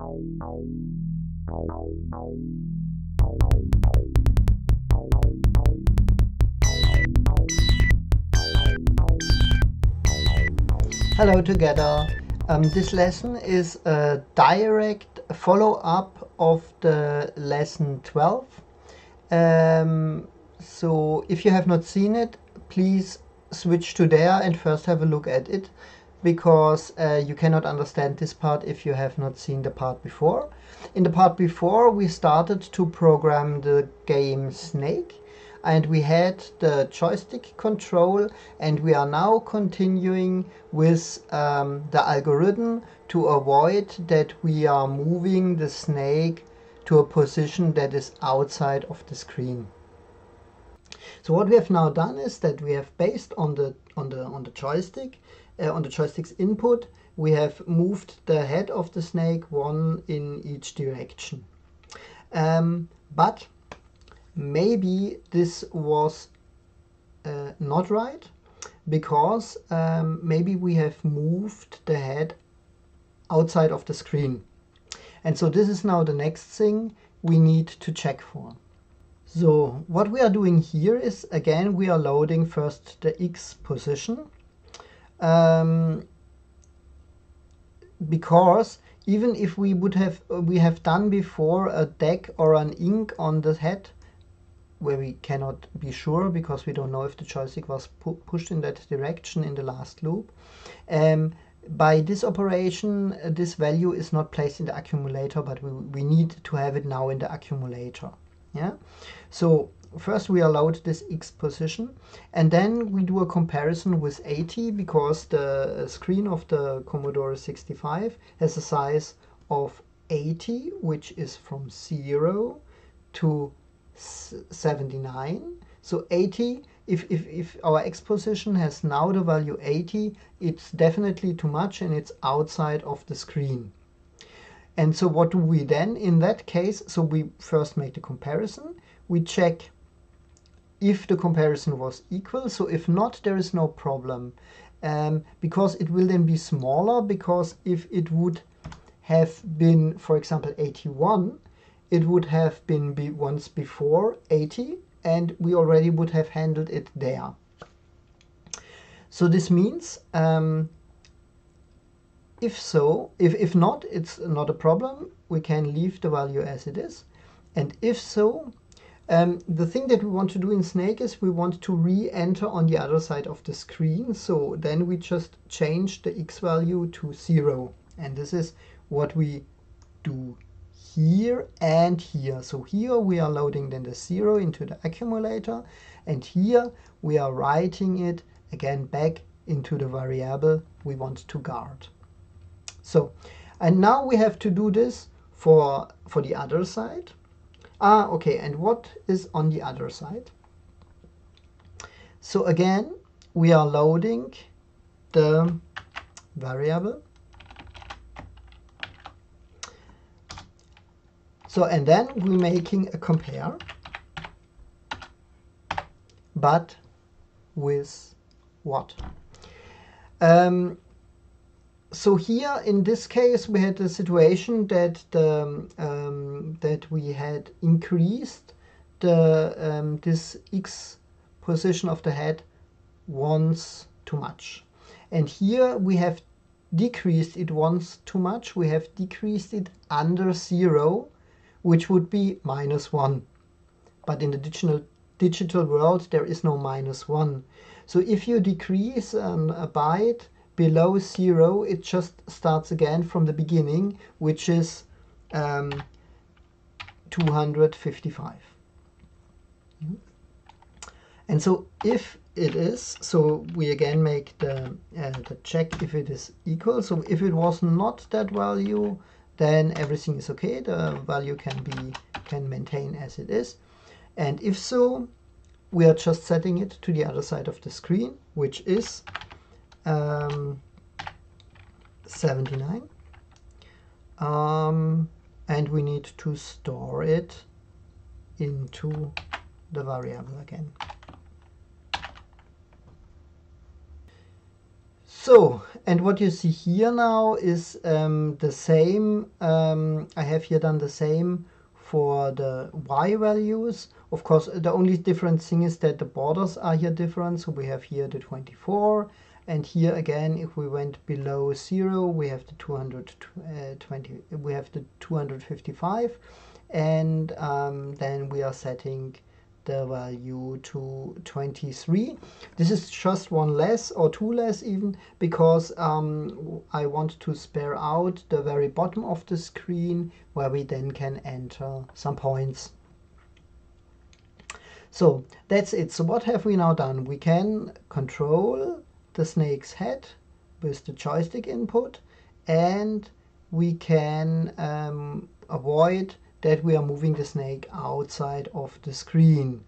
Hello together. This lesson is a direct follow-up of the lesson 12. So if you have not seen it, please switch to there and first have a look at it, because you cannot understand this part if you have not seen the part before. In the part before, we started to program the game Snake, and we had the joystick control, and we are now continuing with the algorithm to avoid that we are moving the snake to a position that is outside of the screen. So what we have now done is that we have, based on the joystick, on the joystick's input, we have moved the head of the snake one in each direction. But maybe this was not right, because maybe we have moved the head outside of the screen. And so this is now the next thing we need to check for. So what we are doing here is, again, we are loading first the X position, because even if we have done before a deck or an ink on the head, where we cannot be sure because we don't know if the joystick was pushed in that direction in the last loop. By this operation, this value is not placed in the accumulator, but we need to have it now in the accumulator. Yeah. So first we load this X position, and then we do a comparison with 80, because the screen of the Commodore 65 has a size of 80, which is from 0 to 79. So 80, if our X position has now the value 80, it's definitely too much and it's outside of the screen. And so what do we then in that case? So we first make the comparison. We check if the comparison was equal. So if not, there is no problem, because it will then be smaller, because if it would have been, for example, 81, it would have been once before 80, and we already would have handled it there. So this means, if not, it's not a problem. We can leave the value as it is. And if so, the thing that we want to do in Snake is we want to re-enter on the other side of the screen. So then we just change the X value to 0. And this is what we do here and here. So here we are loading then the 0 into the accumulator, and here we are writing it again back into the variable we want to guard. So, and now we have to do this for the other side. Okay, and what is on the other side? So again, we are loading the variable. So, and then we're making a compare, but with what? So here in this case we had the situation that that we had increased the this X position of the head once too much, and here we have decreased it once too much. We have decreased it under 0, which would be -1. But in the digital world there is no -1. So if you decrease a byte below 0, it just starts again from the beginning, which is 255. And so if it is, so we again make the check if it is equal. So if it was not that value, then everything is okay. The value can maintain as it is. And if so, we are just setting it to the other side of the screen, which is 79. And we need to store it into the variable again. So, and what you see here now is the same. I have here done the same for the y values. Of course, the only different thing is that the borders are here different. So we have here the 24, and here again, if we went below 0, we have the 220. We have the 255, and then we are setting the value to 23. This is just one less or two less even, because I want to spare out the very bottom of the screen where we then can enter some points. So that's it. So what have we now done? We can control the snake's head with the joystick input, and we can avoid that we are moving the snake outside of the screen.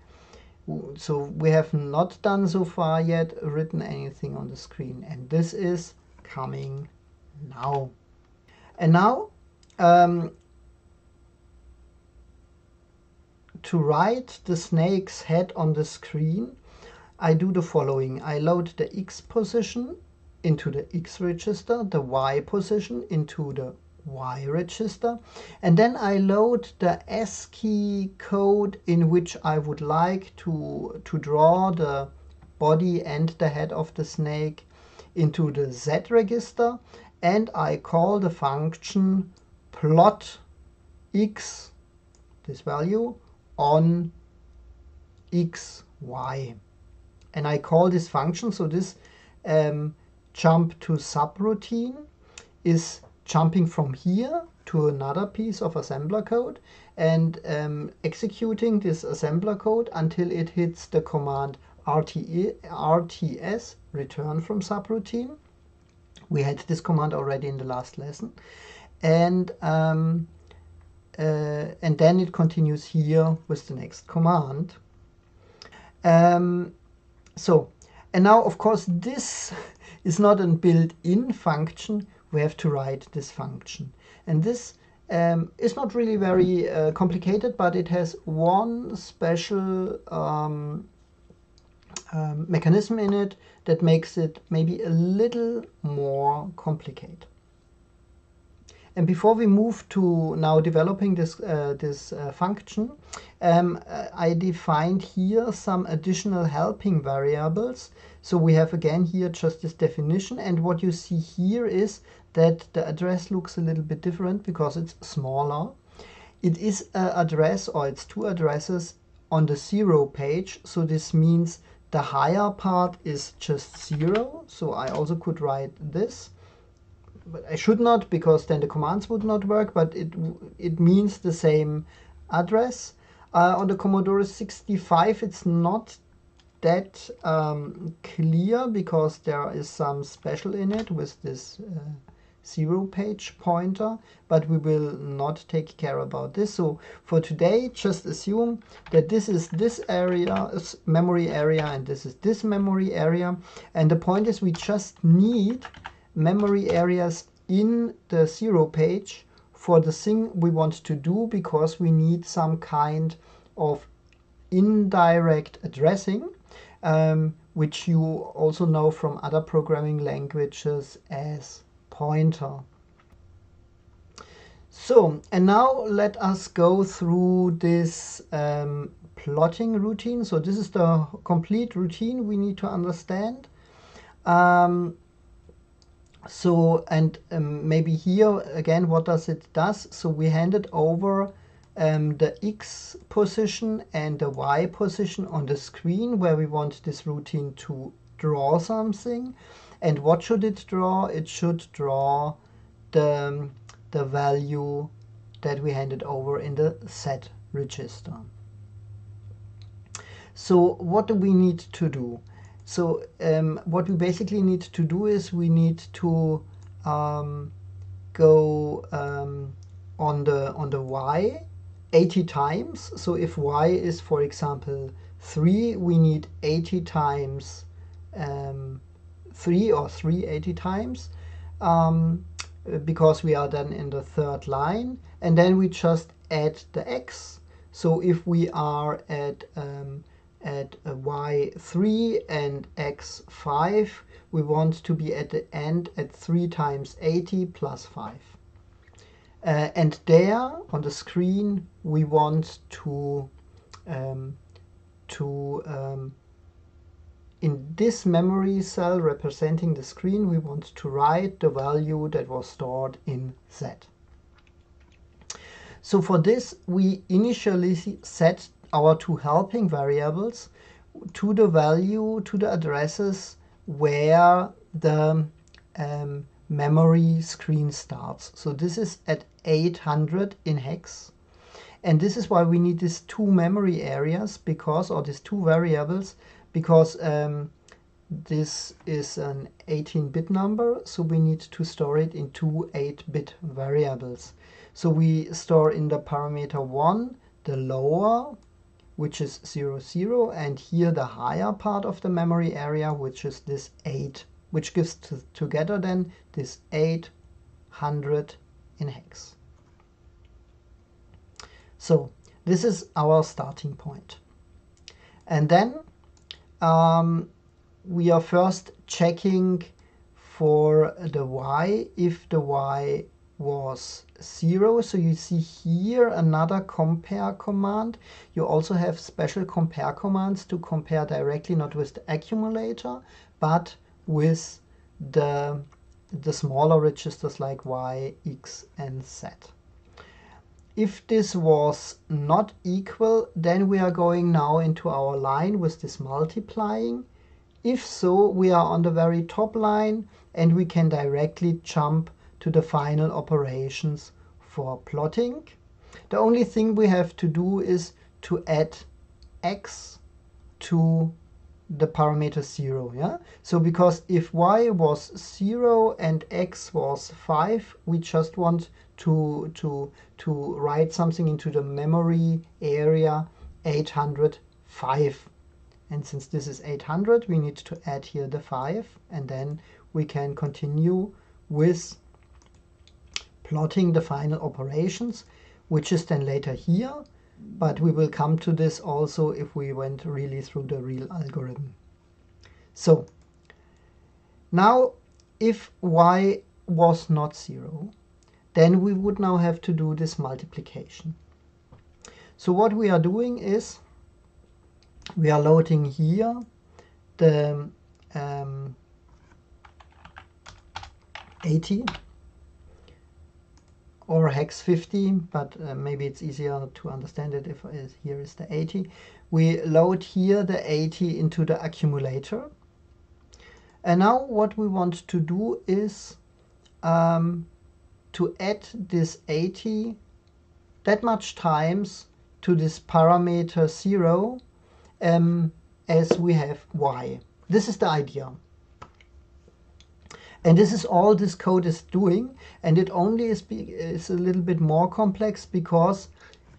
So we have not done so far yet written anything on the screen, and this is coming now. And now to write the snake's head on the screen, I do the following. I load the X position into the X register, the Y position into the Y register, and then I load the ASCII code in which I would like to draw the body and the head of the snake into the Z register, and I call the function plot X, this value, on X, Y. And I call this function, so this jump to subroutine is jumping from here to another piece of assembler code and executing this assembler code until it hits the command RTS, return from subroutine. We had this command already in the last lesson. And then it continues here with the next command. So, and now of course this is not a built-in function. We have to write this function, and this is not really very complicated, but it has one special mechanism in it that makes it maybe a little more complicated. And before we move to now developing this function, I defined here some additional helping variables. So we have again here just this definition, and what you see here is that the address looks a little bit different because it's smaller. It is an address, or it's two addresses on the 0 page, so this means the higher part is just 0. So I also could write this, but I should not, because then the commands would not work, but it means the same address. On the Commodore 65 it's not that clear, because there is some special in it with this 0 page pointer, but we will not take care about this. So for today, just assume that this is this area, memory area, and this is this memory area, and the point is we just need memory areas in the 0 page for the thing we want to do, because we need some kind of indirect addressing, which you also know from other programming languages as pointer. So, and now let us go through this plotting routine. So this is the complete routine we need to understand. So, and maybe here again, what does it does? So we handed over the X position and the Y position on the screen where we want this routine to draw something. And what should it draw? It should draw the value that we handed over in the set register. So what do we need to do? So what we basically need to do is we need to go on the Y 80 times. So if Y is, for example, 3, we need 80 times 3 or 3 80 times, because we are then in the third line, and then we just add the X. So if we are at Y3 and X5, we want to be at the end at 3 times 80 plus 5. And there on the screen we want to in this memory cell representing the screen, we want to write the value that was stored in Z. So for this, we initially set our two helping variables to the value, to the addresses where the memory screen starts. So this is at 800 in hex. And this is why we need these two memory areas, because, or these two variables, because this is an 18-bit number, so we need to store it in two 8-bit variables. So we store in the parameter 1 the lower, which is 0, 0, and here the higher part of the memory area, which is this 8, which gives together then this 800 in hex. So this is our starting point. And then we are first checking for the y, if the y was 0. So you see here another compare command. You also have special compare commands to compare directly, not with the accumulator, but with the smaller registers like y, x, and z. If this was not equal, then we are going now into our line with this multiplying. If so, we are on the very top line and we can directly jump to the final operations for plotting. The only thing we have to do is to add x to the parameter 0. Yeah? So because if y was 0 and x was 5, we just want to write something into the memory area 805. And since this is 800, we need to add here the 5, and then we can continue with plotting the final operations, which is then later here, but we will come to this also if we went really through the real algorithm. So now if y was not 0, then we would now have to do this multiplication. So what we are doing is we are loading here the 80 or hex 50, but maybe it's easier to understand it if here is the 80. We load here the 80 into the accumulator. And now what we want to do is to add this 80 that much times to this parameter 0 as we have y. This is the idea. And this is all this code is doing, and it only is a little bit more complex because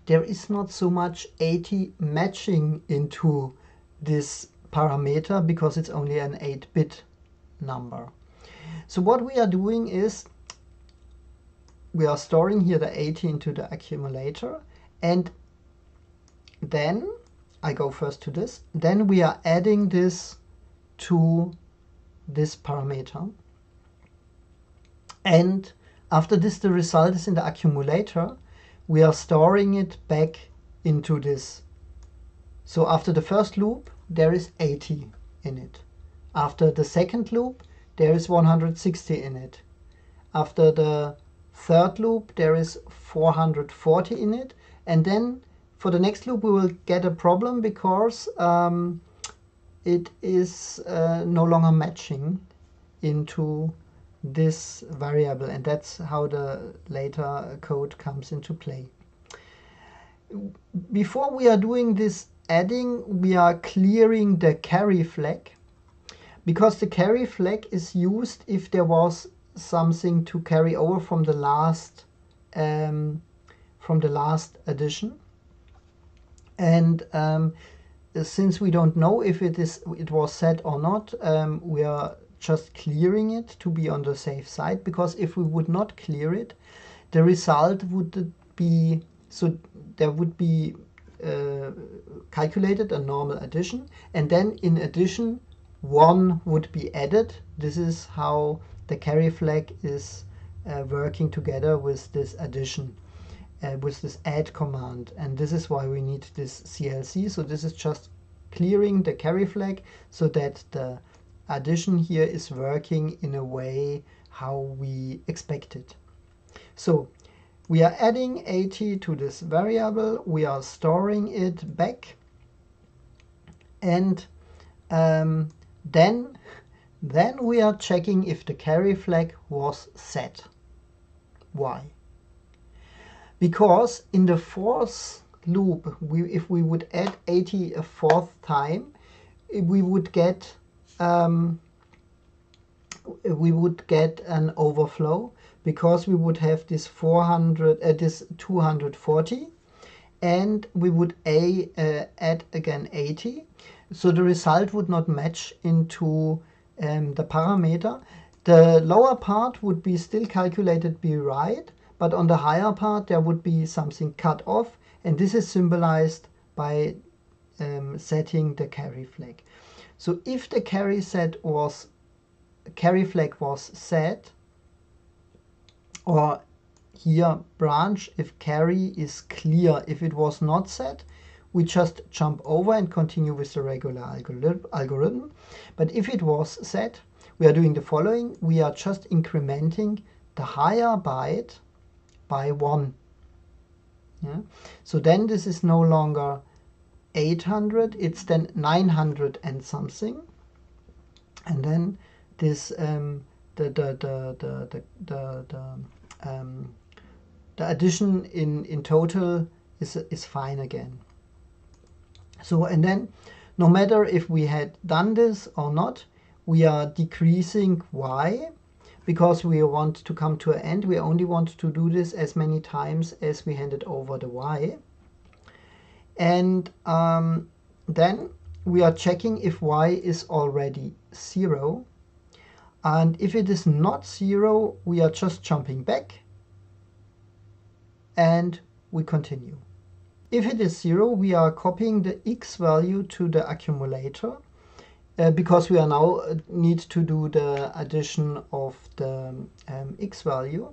there is not so much 80 matching into this parameter because it's only an 8-bit number. So what we are doing is we are storing here the 80 into the accumulator, and then I go first to this, then we are adding this to this parameter. And after this, the result is in the accumulator. We are storing it back into this. So after the first loop, there is 80 in it. After the second loop, there is 160 in it. After the third loop, there is 440 in it. And then for the next loop, we will get a problem because it is no longer matching into this variable, and that's how the later code comes into play. Before we are doing this adding, we are clearing the carry flag, because the carry flag is used if there was something to carry over from the last addition. And since we don't know if it was set or not, we are just clearing it to be on the safe side, because if we would not clear it, the result would be, so there would be calculated a normal addition, and then in addition 1 would be added. This is how the carry flag is working together with this addition, with this add command, and this is why we need this CLC. So this is just clearing the carry flag so that the addition here is working in a way how we expect it. So we are adding 80 to this variable, we are storing it back, and then we are checking if the carry flag was set. Why? Because in the fourth loop, if we would add 80 a fourth time, we would get an overflow, because we would have this 240, and we would add again 80. So the result would not match into the parameter. The lower part would be still calculated be right, but on the higher part there would be something cut off, and this is symbolized by setting the carry flag. So if the carry flag was set, or here branch if carry is clear, if it was not set, we just jump over and continue with the regular algorithm. But if it was set, we are doing the following: we are just incrementing the higher byte by 1. Yeah? So then this is no longer 800, it's then 900 and something, and then this the addition in total is fine again. So, and then no matter if we had done this or not, we are decreasing y, because we want to come to an end. We only want to do this as many times as we handed over the y. And then we are checking if y is already 0. And if it is not 0, we are just jumping back and we continue. If it is 0, we are copying the x value to the accumulator, because we are now need to do the addition of the x value.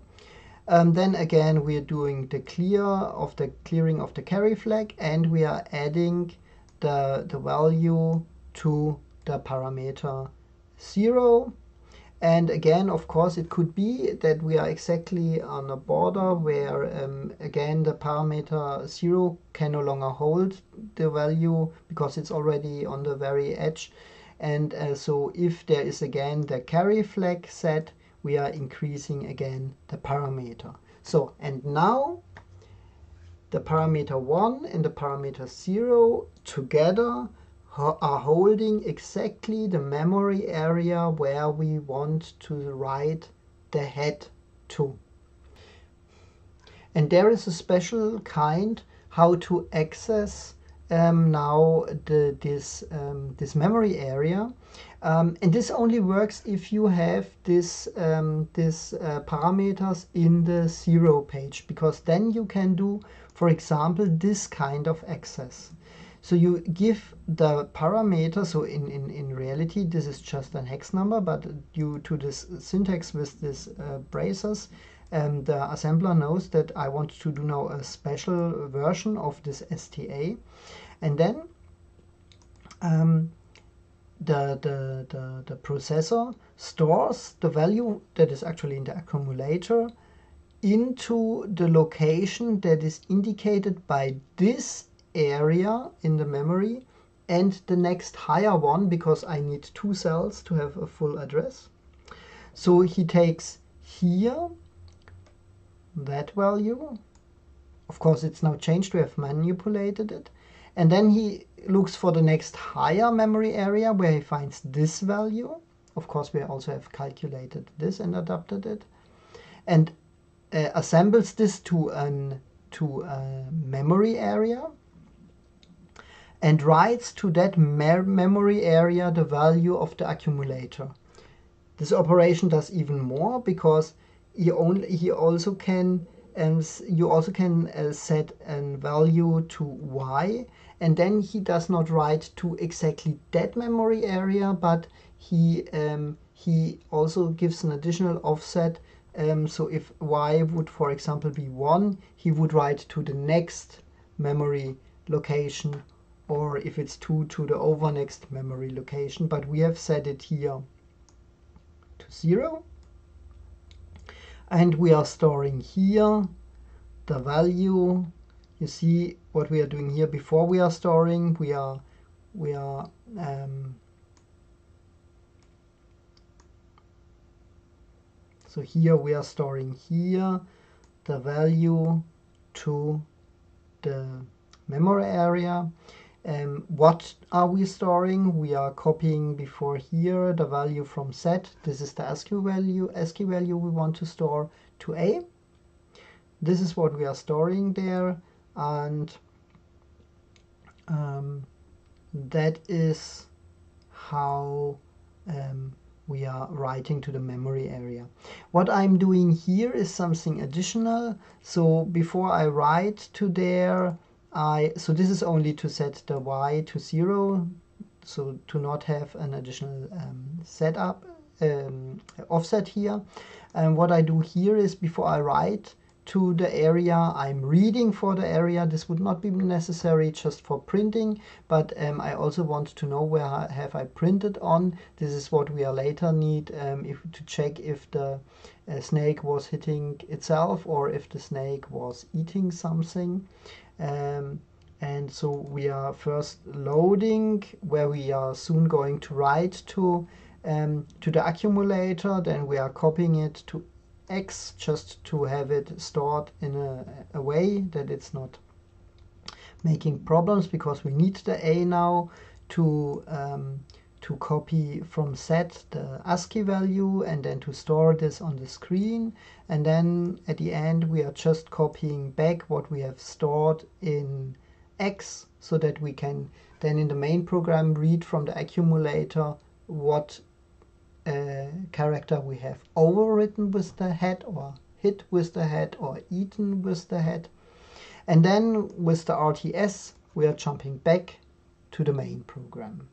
Then again we are doing the clearing of the carry flag, and we are adding the value to the parameter 0. And again, of course, it could be that we are exactly on a border where again the parameter 0 can no longer hold the value because it's already on the very edge. And so if there is again the carry flag set, we are increasing again the parameter. So, and now the parameter 1 and the parameter 0 together are holding exactly the memory area where we want to write the head to. And there is a special kind how to access now this memory area, and this only works if you have this parameters in the 0 page, because then you can do, for example, this kind of access. So you give the parameter, so in reality this is just an hex number, but due to this syntax with this braces, the assembler knows that I want to do now a special version of this STA, and then the processor stores the value that is actually in the accumulator into the location that is indicated by this area in the memory and the next higher one, because I need 2 cells to have a full address. So he takes here that value. Of course it's now changed, we have manipulated it, and then he looks for the next higher memory area where he finds this value. Of course we also have calculated this and adapted it, and assembles this to a memory area, and writes to that memory area the value of the accumulator. This operation does even more, because he also can you also can set a value to y, and then he does not write to exactly that memory area, but he also gives an additional offset. So if y would, for example, be 1, he would write to the next memory location, or if it's 2, to the over next memory location. But we have set it here to 0. And we are storing here the value. You see what we are doing here before we are storing. So here we are storing here the value to the memory area. What are we storing? We are copying before here the value from Z. This is the ASCII value we want to store to A. This is what we are storing there, and that is how we are writing to the memory area. What I'm doing here is something additional. So before I write to there, so this is only to set the y to 0, so to not have an additional offset here. And what I do here is, before I write to the area, I'm reading for the area. This would not be necessary just for printing, but I also want to know where have I printed on. This is what we later need to check if the snake was hitting itself or if the snake was eating something. And so we are first loading where we are soon going to write to the accumulator. Then we are copying it to X just to have it stored in a way that it's not making problems, because we need the A now to copy from Z the ASCII value and then to store this on the screen. And then at the end we are just copying back what we have stored in X, so that we can then in the main program read from the accumulator what character we have overwritten with the head, or hit with the head, or eaten with the head. And then with the RTS we are jumping back to the main program.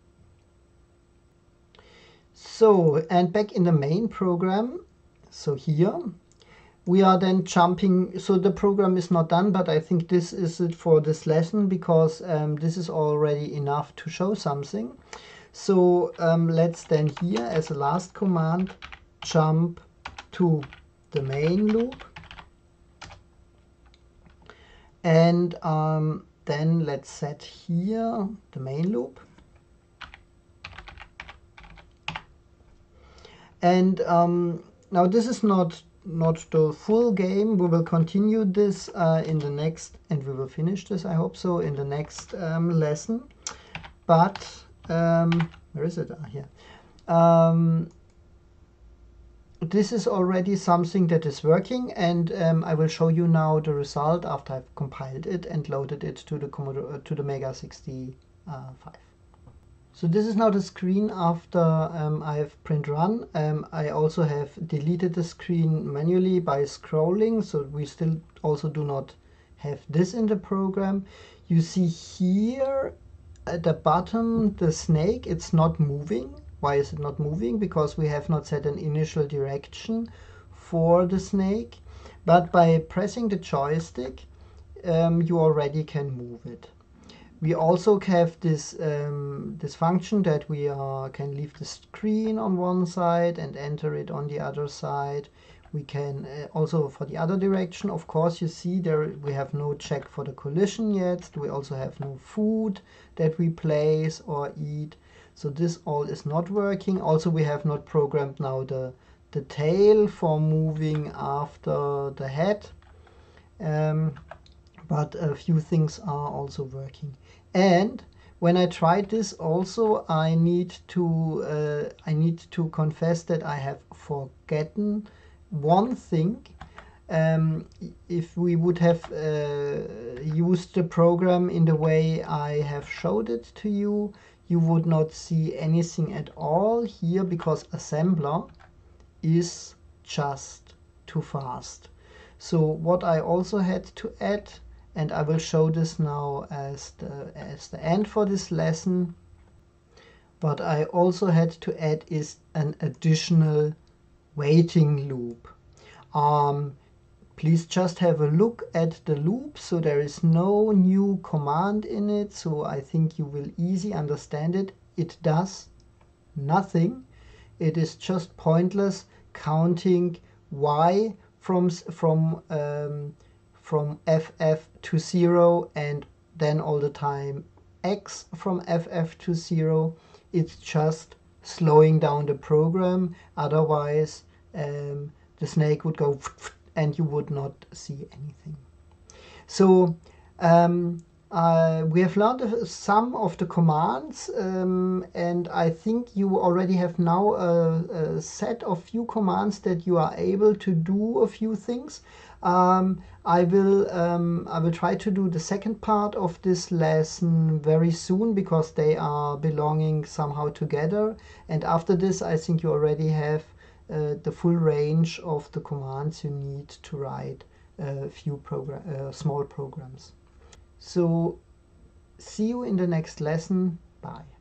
So, and back in the main program, so here we are then jumping. So the program is not done, but I think this is it for this lesson, because this is already enough to show something. So let's then here, as a last command, jump to the main loop, and then let's set here the main loop. And now this is not the full game. We will continue this in the next, and we will finish this, I hope so, in the next lesson. But where is it? Here. This is already something that is working, and I will show you now the result after I've compiled it and loaded it to the MEGA65. So this is now the screen after I have print run. I also have deleted the screen manually by scrolling, so we still also do not have this in the program. You see here at the bottom the snake, it's not moving. Why is it not moving? Because we have not set an initial direction for the snake. But by pressing the joystick, you already can move it. We also have this this function that we can leave the screen on one side and enter it on the other side. We can also for the other direction. Of course, you see there we have no check for the collision yet. We also have no food that we place or eat. So this all is not working. Also, we have not programmed now the tail for moving after the head. But a few things are also working. And when I tried this also, I need to confess that I have forgotten one thing. If we would have used the program in the way I have showed it to you, you would not see anything at all here, because assembler is just too fast. So what I also had to add, and I will show this now as the end for this lesson, what I also had to add is an additional waiting loop. Please just have a look at the loop. So there is no new command in it, so I think you will easily understand it. It does nothing. It is just pointless counting y from ff to 0 and then all the time x from ff to 0. It's just slowing down the program. Otherwise the snake would go and you would not see anything. So we have learned some of the commands, and I think you already have now a set of few commands that you are able to do a few things. I will try to do the second part of this lesson very soon because they are belonging somehow together. And after this, I think you already have the full range of the commands you need to write a few small programs. So see you in the next lesson. Bye.